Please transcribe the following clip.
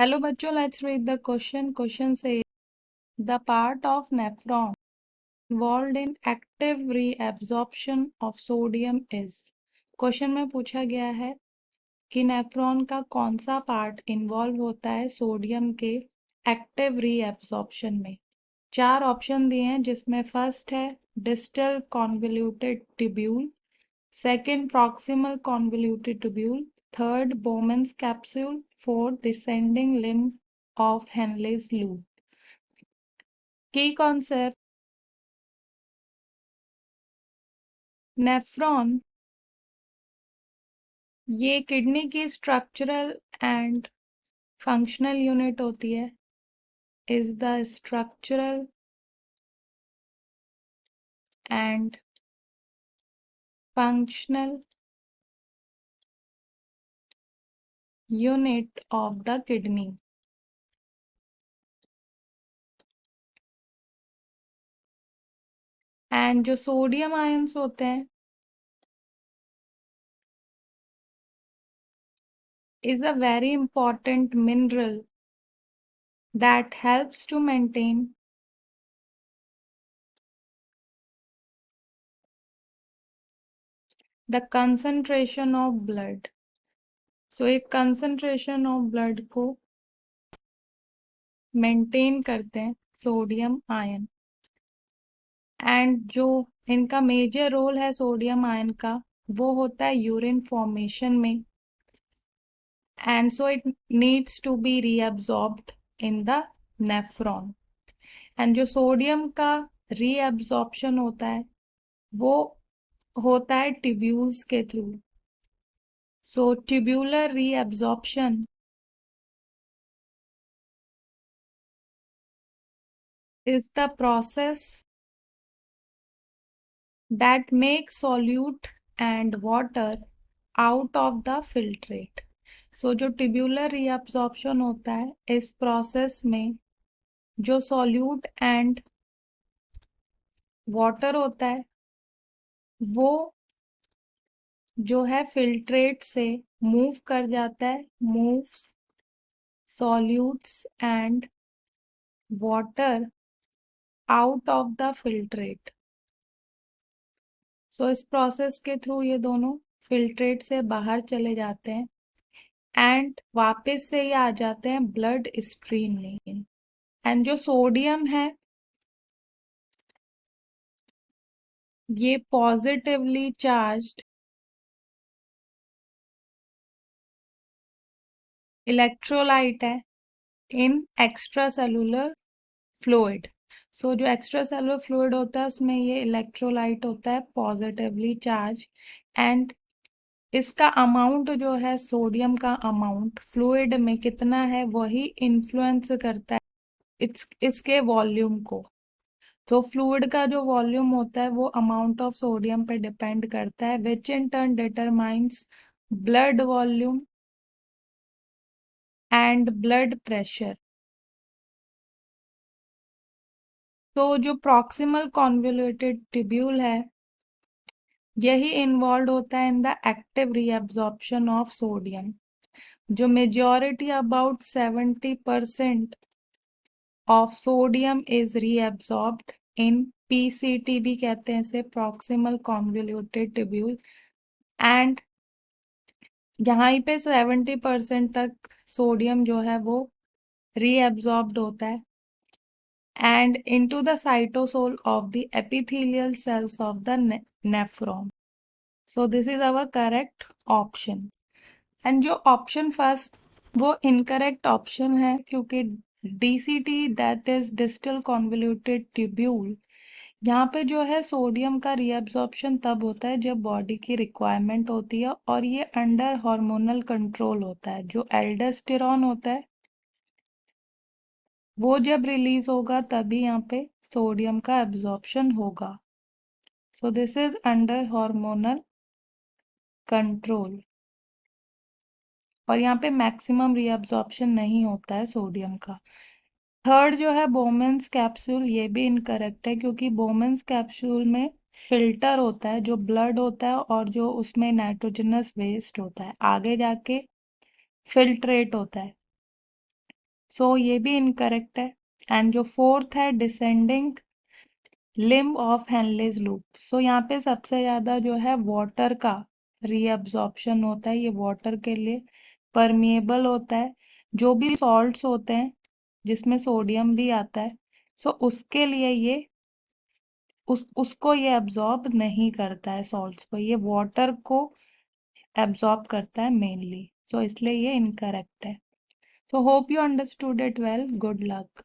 Hello bachcho, let's read the question. Question says the part of nephron involved in active reabsorption of sodium is. Question में पूछा गया है कि nephron का कौन सा पार्ट इन्वॉल्व होता है सोडियम के एक्टिव रीएब्सॉर्प्शन में। चार ऑप्शन दिए हैं जिसमें फर्स्ट है distal convoluted tubule, second proximal convoluted tubule, third Bowman's capsule, fourth descending limb of Henle's loop. की कॉन्सेप्ट, नेफ्रॉन ये किडनी की स्ट्रक्चरल एंड फंक्शनल यूनिट होती है, is the structural and functional unit of the kidney. And जो sodium ions होते हैं is a very important mineral that helps to maintain the concentration of blood. So एक concentration of blood को maintain करते हैं sodium ion. And जो इनका major role है सोडियम आयन का वो होता है यूरिन फॉर्मेशन में, and so it needs to be reabsorbed in the nephron. And जो सोडियम का रीअब्सॉर्प्शन होता है वो होता है ट्यूब्यूल्स के थ्रू। So tubular reabsorption is the process that makes solute and water out of the filtrate. So जो tubular reabsorption होता है इस process में जो solute and water होता है वो जो है filtrate से move कर जाता है, moves solutes and water out of the filtrate. सो इस प्रोसेस के थ्रू ये दोनों फिल्ट्रेट से बाहर चले जाते हैं एंड वापस से ये आ जाते हैं ब्लड स्ट्रीम में। एंड जो सोडियम है ये पॉजिटिवली चार्ज्ड इलेक्ट्रोलाइट है इन एक्स्ट्रा सेलुलर फ्लूइड। सो जो एक्स्ट्रा सेलुलर फ्लूइड होता है उसमें ये इलेक्ट्रोलाइट होता है पॉजिटिवली चार्ज, एंड इसका अमाउंट जो है सोडियम का अमाउंट फ्लूइड में कितना है वही इन्फ्लुएंस करता है इसके वॉल्यूम को। तो फ्लूइड का जो वॉल्यूम होता है वो अमाउंट ऑफ सोडियम पे डिपेंड करता है, which in turn determines blood volume and blood pressure. तो जो प्रॉक्सिमल कॉन्वोल्यूटेड ट्यूब्यूल है यही इन्वॉल्व होता है in the active reabsorption of sodium. जो majority about 70% of sodium is reabsorbed in PCT भी कहते हैं इसे, प्रॉक्सिमल कॉन्वोल्यूटेड ट्यूब्यूल। एंड यहाँ पे 70% तक सोडियम जो है वो रीअब्सॉर्ब्ड होता है and into the cytosol of the epithelial cells of the nephron. So this is our correct option. And जो ऑप्शन फर्स्ट वो इनकरेक्ट ऑप्शन है क्योंकि DCT that is distal convoluted tubule यहाँ पे जो है सोडियम का रीअब्सॉर्प्शन तब होता है जब बॉडी की रिक्वायरमेंट होती है और ये अंडर हार्मोनल कंट्रोल होता है। जो एल्डोस्टेरॉन होता है वो जब रिलीज होगा तभी यहाँ पे सोडियम का एब्जॉर्प्शन होगा। So this is under hormonal control और यहाँ पे मैक्सिमम रीअब्जॉर्प्शन नहीं होता है सोडियम का। थर्ड जो है बोमेन्स कैप्सूल ये भी इनकरेक्ट है क्योंकि बोमेन्स कैप्सूल में फिल्टर होता है जो ब्लड होता है और जो उसमें नाइट्रोजनस वेस्ट होता है आगे जाके फिल्ट्रेट होता है। सो ये भी इनकरेक्ट है। एंड जो फोर्थ है descending limb of Henle's loop, so यहाँ पे सबसे ज़्यादा जो है वाटर का रीअब्जॉर्प्शन होता है, ये वाटर के लिए परमिएबल होता है। जो भी सॉल्ट्स होते हैं जिसमें सोडियम भी आता है, सो उसके लिए ये उसको ये एब्जॉर्ब नहीं करता है, सॉल्ट्स को ये वाटर को एब्जॉर्ब करता है मेनली, सो इसलिए ये इनकरेक्ट है। So hope you understood it well, good luck.